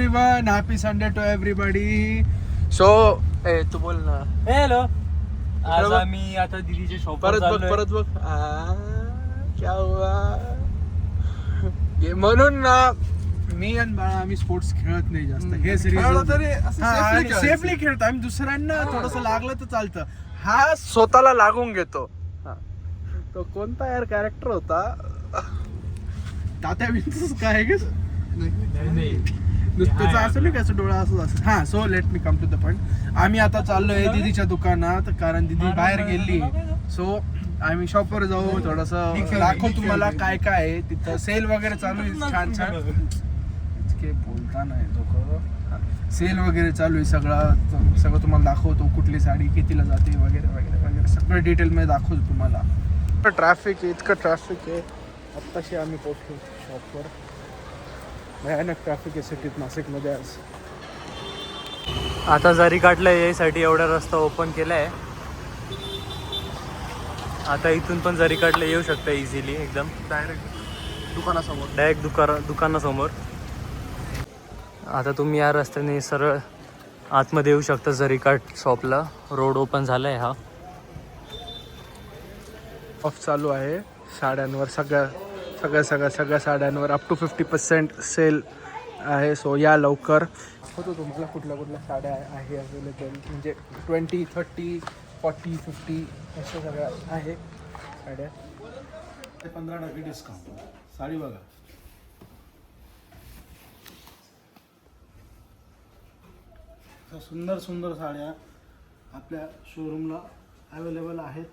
Everyone, happy Sunday to everybody. So तू बोल ना. हॅलो. आज आम्ही आता दीदीच्या शॉप परत बघ. क्या हुआ? म्हणून ना मी आणि बाळा आम्ही स्पोर्ट्स खेळत नाही जास्त. हे सेफली खेळतो आम्ही. दुसऱ्यांना थोडस लागलं तर चालतं. हा स्वतःला लागून घेतो. तो कोणता यार कॅरेक्टर होता? तात्या विंचूच काय ग? नुसतं असं नाही कसं डोळा असं. हा, so let me come to the point. आम्ही आता चाललोय दीदीच्या दुकानात, कारण दीदी बाहेर गेली. सो आम्ही शॉपवर जाऊ, थोडस दाखव तुम्हाला काय काय आहे तिथं. सेल वगैरे चालू आहे छान छान. इतके बोलता नाही लोक. सेल वगैरे चालू आहे. सगळं तुम्हाला दाखवतो. कुठली साडी कितीला जाते वगैरे वगैरे वगैरे सगळं डिटेल मध्ये दाखवतो तुम्हाला. इतकं ट्रॅफिक आहे. आत्ताशी आम्ही पोहोचलो शॉपवर. भयानक ट्रॅफिक आहे सिटीत नाशिकमध्ये आज. आता जरी काढलं यासाठी एवढा रस्ता ओपन केलाय. आता इथून पण जरी काढलं येऊ शकतं इझिली एकदम डायरेक्ट दुकानासमोर. आता तुम्ही या रस्त्याने सरळ आतमध्ये येऊ शकता जरीकाठ शॉपला. रोड ओपन झालाय हा. ऑफ चालू आहे साड्यांवर. सगळ्या साड्यांवर अप टू 50% सेल आहे. सो या लवकर. होतो तुम्हाला कुठल्या साड्या आहे अवेलेबल. म्हणजे 20, 30, 40, 50 अशा सगळ्या आहे साड्या. 15% डिस्काउंट. साडी बघा. सुंदर सुंदर साड्या आपल्या शोरूमला अवेलेबल आहेत.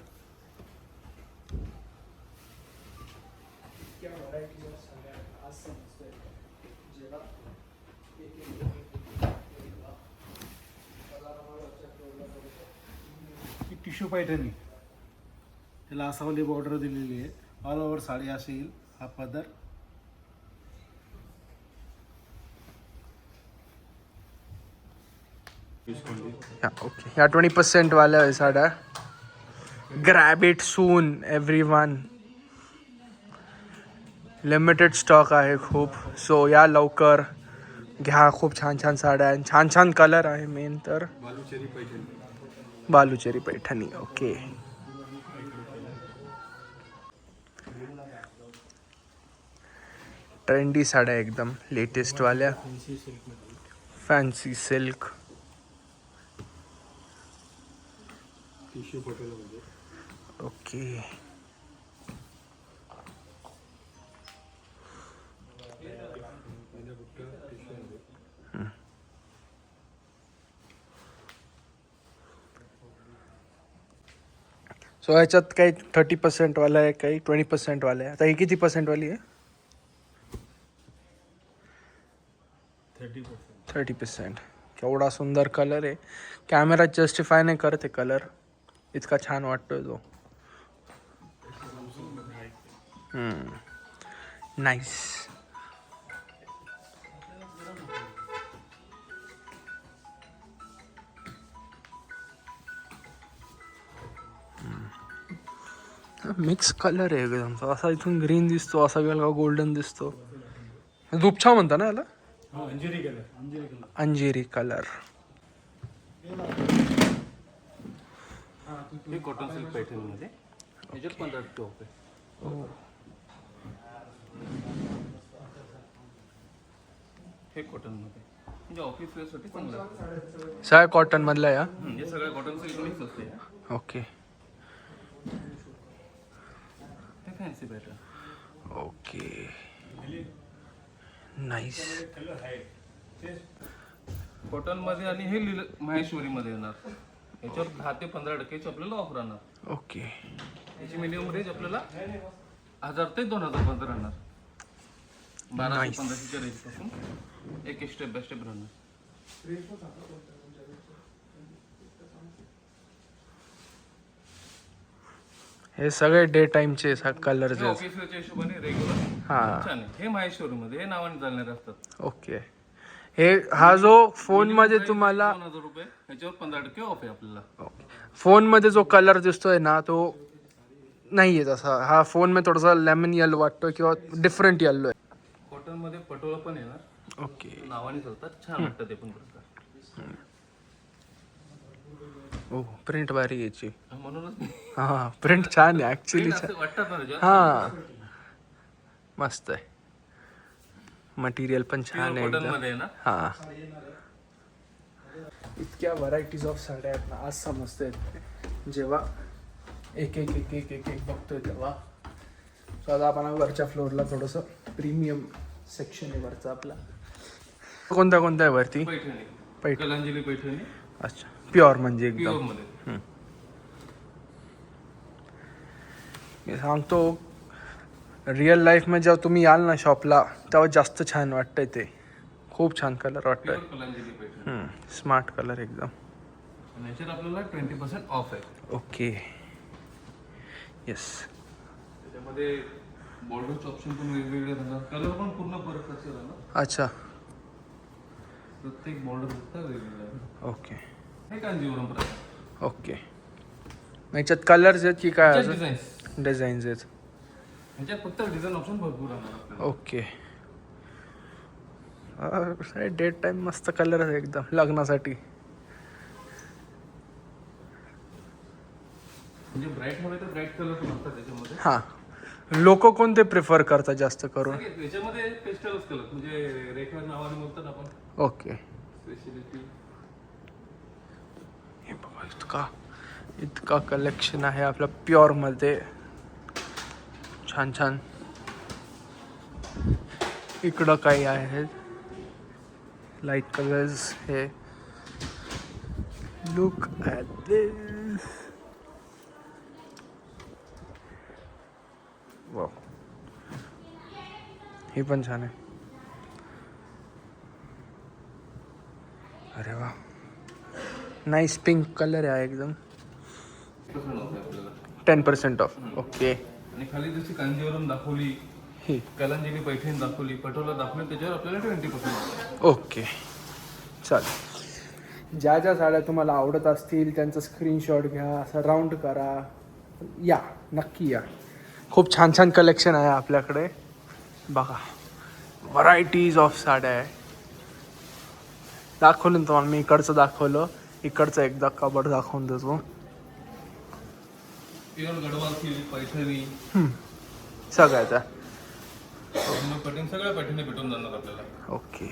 टिश्यू पैठणी, त्याला असावली बॉर्डर दिलेली आहे. ऑल ओव्हर साडी असेल. हा पदर. ओके, ह्या 20% वाल्या आहे साड्या. Grab it soon everyone. Limited stock आहे खूप. सो या लवकर घ्या. खूप छान छान साड्या आहे. छान छान कलर आहे. मेन तर बालुचेरी पैठणी. ओके, ट्रेंडी साड्या एकदम लेटेस्ट वाल्या. Fancy silk. ओके, सो ह्याच्यात काही 30% वाला आहे, काही 20% वाला आहे. आता ही किती पर्सेंट वाली आहे? 30%. केवढा सुंदर कलर आहे. कॅमेरात जस्टिफाय नाही करते कलर. इतका छान वाटतोय तो. नाईस. मिक्स कलर आहे एकदम. असा इथून ग्रीन दिसतो, असा वेगळा गोल्डन दिसतो. धुपछाव म्हणता ना याला? अंजिरी कलर. हे कॉटन सिल्क पॅटर्नमध्ये याच्यात 15% ऑफ आहे. हे कॉटनमध्ये म्हणजे ऑफिस वेअरसाठी चांगलं आहे. सगळ्या कॉटन मधला या. हे सगळं कॉटन सिल्क मिक्स असते. ओके, हे fancy pattern. Okay, nice. Cotton मध्ये आणि हे माहेश्वरी मध्ये येणार. याच्यावर 10 ते 15% आपल्याला ऑफर राहणार. ओके, याची मिनिमम रेंज आपल्याला 1000 ते 2000 राहणार. 1200-1500च्या रेंज पासून एक स्टेप बाय स्टेप राहणार. हे सगळे डे टाइमचे कलर. ऑफिस वेअरच्या हिशोबाने रेग्युलर छान आहे. हे माहेश्वरी मध्ये हे नावाने चालणारे असतात. ओके, हे हा जो फोन मध्ये तुम्हाला 2000 रुपये ह्याच्यावर 15% ऑफ आहे आपल्याला. फोन मध्ये जो कलर दिसतोय ना तो नाहीये तसा. हा फोन मध्ये थोडासा लेमन येलो वाटतोय किंवा डिफरंट येलो आहे. कॉटन मध्ये पटोला पण येणार. ओके. नावाने चालतात, छान वाटतं ते पण कुर्ता. ओ प्रिंट भारी याची. म्हणूनच मी हा प्रिंट छान आहे ऍक्च्युली. असं वाटतात ना त्याच्यावर. हा मस्त आहे. मटेरियल पण छान आहे कॉटन एकदम. मध्ये आहे ना. हा इतक्या व्हरायटीज ऑफ साड्या आहेत ना, आज समजतात जेव्हा एक एक एक एक एक एक बघतोय तेव्हा. सो आता आपण वरच्या फ्लोअरला थोडंसं प्रीमियम सेक्शन आहे वरचा आपला. कोणत्या कोणत्या आहे वरती? पैठणी, कलांजली पैठणी. अच्छा प्युअर म्हणजे प्युअर एकदम. मध्ये. मी सांगतो रिअल लाईफमध्ये जेव्हा तुम्ही याल ना शॉपला तेव्हा जास्त छान वाटतंय ते. खूप छान कलर वाटतंय. Pure Kalanjali Paithani. Smart colour एकदम. आणि याच्यात आपल्याला 20% ऑफ आहे. Okay yes. त्याच्यामध्ये बॉर्डरचे ऑप्शन पण वेगवेगळे राहणार. कलर पण पूर्ण परत असेल ना. अच्छा प्रत्येक बॉर्डर वेगवेगळा. ओके हे कांजीवरम प्रकार. ओके. याच्यात कलर्स आहेत की काय अजून? डिझाईन्स. डिझाईन्स आहेत. ह्याच्यात फक्त डिझाईन ऑप्शन भरपूर राहणार आपल्याला. ओके. डेट टाइम मस्त कलर आहे एकदम लग्नासाठी. म्हणजे ब्राईट मध्ये तर ब्राईट कलर पण असतात त्याच्यामध्ये. हां लोक कोणते प्रिफर करतात जास्त करून? याच्यामध्ये पेस्टलच कलर म्हणजे रेखा नावाने बोलतात आपण. ओके. स्पेशलिटी. हे बघा इतका इतका कलेक्शन आहे आपल्या प्युअरमध्ये. छान छान. इकडं काही आहे लाईट कलर्स. हे लुक ॲट दिस. वाव हे पण छान आहे. अरे वा नाईस पिंक कलर आहे एकदम. 10% ऑफ. ओके. आणि खाली जशी कांजीवरम दाखवली, ही कलांजली पैठणी दाखवली, पटोला दाखवली, त्याच्यावर आपल्याला 20% ऑफ. ओके चालेल. ज्या ज्या साड्या तुम्हाला आवडत असतील त्यांचा स्क्रीनशॉट घ्या, असं राऊंड करा, या नक्की या. खूप छान छान कलेक्शन आहे आपल्याकडे. बघा व्हरायटीज ऑफ साड्या आहे. दाखवलं ना तुम्हाला मी इकडचं दाखवलं. इकडचं एकदा कबड दाखवून देतो. प्युअर गडवाल सिल्क पैठणी सगळ्याचा कटिंग सगळ्या पैठणी भेटून जाणार आपल्याला. ओके.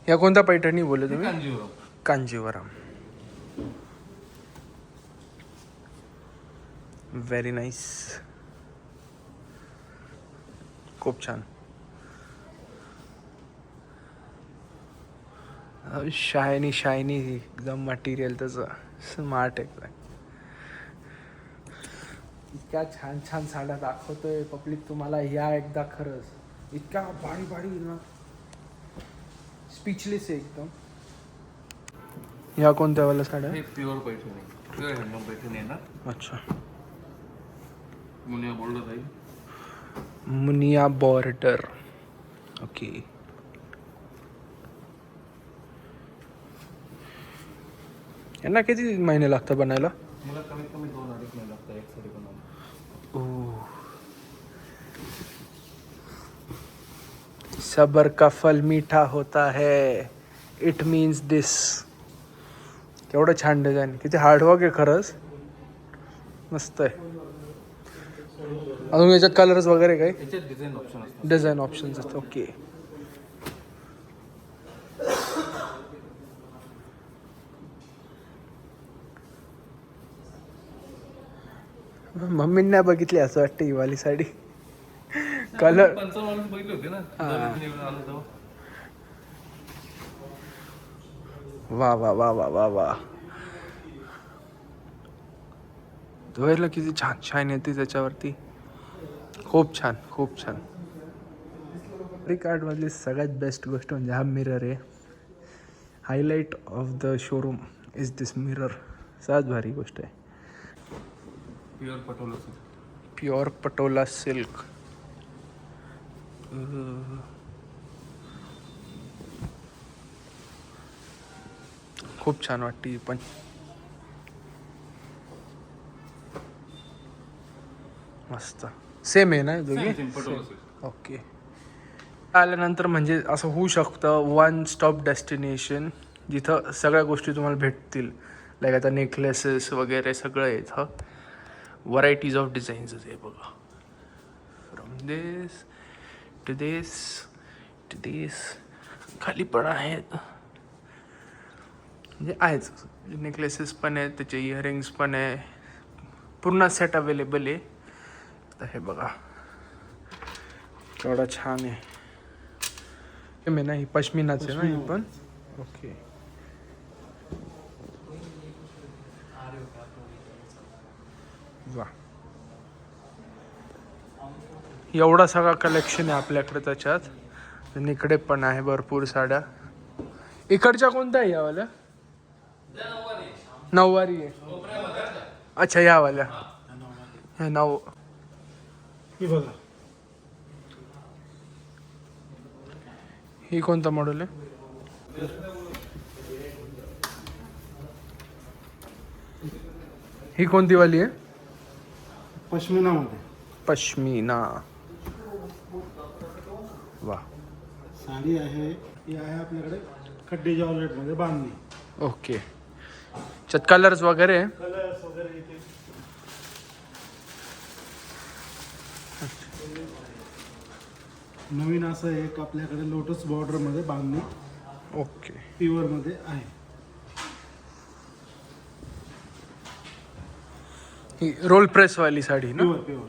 या कोणत्या पैठणी बोलले तुम्ही? कांजीवरम. कांजीवरम. Very nice. खूप छान. शायनी शायनी एकदम मटेरियल त्याचं स्मार्ट एकदम. इतक्या छान छान साड्या दाखवतोय पब्लिक तुम्हाला. या एकदा खरंच इतक्या भारी भारी ना स्पीचलेस आहे एकदम. या कोणत्या वाल्या साड्या? हे pure Paithani, pure handloom Paithani आहे ना. अच्छा. मुनिया बॉर्डर आहे. मुनिया बॉर्डर. ओके. यांना किती महिने लागतात बनायला? मला कमीत कमी 2-2.5 महिने लागतात एक साडी बनवायला. सबर का फल मीठा होता है. इट मीन्स दिस. केवढं छान डिझाईन. किती हार्डवर्क आहे खरंच. मस्त आहे. अजून याच्यात कलर्स वगैरे काही? याच्यात डिझाईन ऑप्शन असतात. डिझाईन ऑप्शन्स असतात. ओके. मम्मींना बघितली असं वाटतं ही वाली साडी. कलर 55 बघितले होते ना आलो तेव्हा. वा वा वा वा वा वा. धुवायला किती छान शाईन येते त्याच्यावरती. खूप छान खूप छान. कार्डमधली सगळ्यात बेस्ट गोष्ट म्हणजे हा मिरर आहे. Highlight of the showroom is this mirror. सगळ्यात भारी गोष्ट आहे. Pure Patola silk. Pure Patola silk. खूप छान वाटते पण. मस्त. सेम आहे ना दोघी? पटोला सिल्क. ओके. आल्यानंतर म्हणजे असं होऊ शकतं वन स्टॉप डेस्टिनेशन, जिथं सगळ्या गोष्टी तुम्हाला भेटतील. लाईक आता नेकलेसेस वगैरे सगळं आहे इथं. व्हरायटीज ऑफ डिझाईन्स आहे बघा. From this to this to this. खाली पण आहेत, म्हणजे आहेच. नेकलेसेस पण आहेत, त्याचे इयरिंग्स पण आहे, पूर्ण सेट अवेलेबल आहे. तर हे बघा केवढा छान आहे. हे मी नाही, पश्मिनाच आहे ना हे पण. ओके. वा, एवढा सगळा कलेक्शन आहे आपल्याकडे त्याच्यात. आणि इकडे पण आहे भरपूर साड्या. इकडच्या कोणत्या आहे यावाल्या? नऊवारी आहे. अच्छा, यावाल्या हे नऊ. ही बघा, ही कोणता मॉडेल आहे? ही कोणती वाली आहे? पश्मिनामध्ये पश्मिना. वा, साडी आहे. ही आहे आपल्याकडे खड्डी जॉर्जेटमध्ये बांधणी. ओके. त्यात कलर्स वगैरे कलर्स वगैरे इथे नवीन असं एक आपल्याकडे लोटस बॉर्डरमध्ये बांधणी ओके. प्युअरमध्ये आहे. ही रोल प्रेस वाली साडी ना? प्युअर